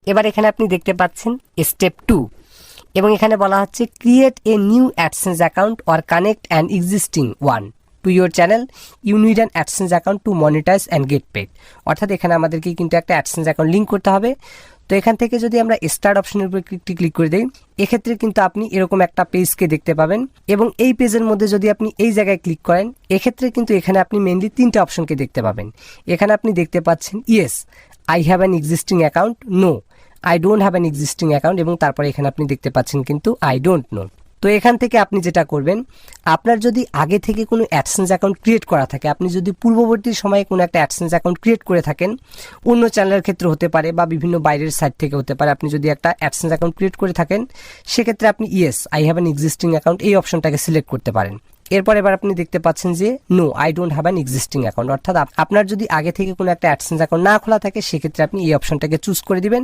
এবার এখানে আপনি দেখতে পাচ্ছেন স্টেপ 2 এবং এখানে বলা হচ্ছে create a new AdSense account or connect an existing one to your channel. You need an AdSense account to monetize and get paid. অর্থাৎ এখানে আমাদেরকে কিন্তু একটা অ্যাডসেন্স অ্যাকাউন্ট লিঙ্ক করতে হবে। তো এখান থেকে যদি আমরা স্টার্ট অপশনের উপর ক্লিক করে দিই, এক্ষেত্রে কিন্তু আপনি এরকম একটা পেজকে দেখতে পাবেন এবং এই পেজের মধ্যে যদি আপনি এই জায়গায় ক্লিক করেন, এক্ষেত্রে কিন্তু এখানে আপনি মেনলি 3টে অপশনকে দেখতে পাবেন। এখানে আপনি দেখতে পাচ্ছেন yes I have an existing account, no I don't have an existing account এবং তারপরে এখানে আপনি দেখতে পাচ্ছেন কিন্তু আই ডোন্ট নো। তো এখান থেকে আপনি যেটা করবেন, আপনার যদি আগে থেকে কোনো অ্যাডসেন্স অ্যাকাউন্ট ক্রিয়েট করা থাকে, আপনি যদি পূর্ববর্তী সময়ে কোনো একটা অ্যাডসেন্স অ্যাকাউন্ট ক্রিয়েট করে থাকেন, অন্য চ্যানেলের ক্ষেত্রে হতে পারে বা বিভিন্ন বাইরের সাইট থেকে হতে পারে, আপনি যদি একটা অ্যাডসেন্স অ্যাকাউন্ট ক্রিয়েট করে থাকেন, সেক্ষেত্রে আপনি yes I have an existing account এই অপশনটাকে সিলেক্ট করতে পারেন। এরপর এবার আপনি দেখতে পাচ্ছেন যে no I don't have an existing account, অর্থাৎ আপনার যদি আগে থেকে কোনো একটা অ্যাডসেন্স অ্যাকাউন্ট না খোলা থাকে, সেক্ষেত্রে আপনি এই অপশনটাকে চুজ করে দিবেন।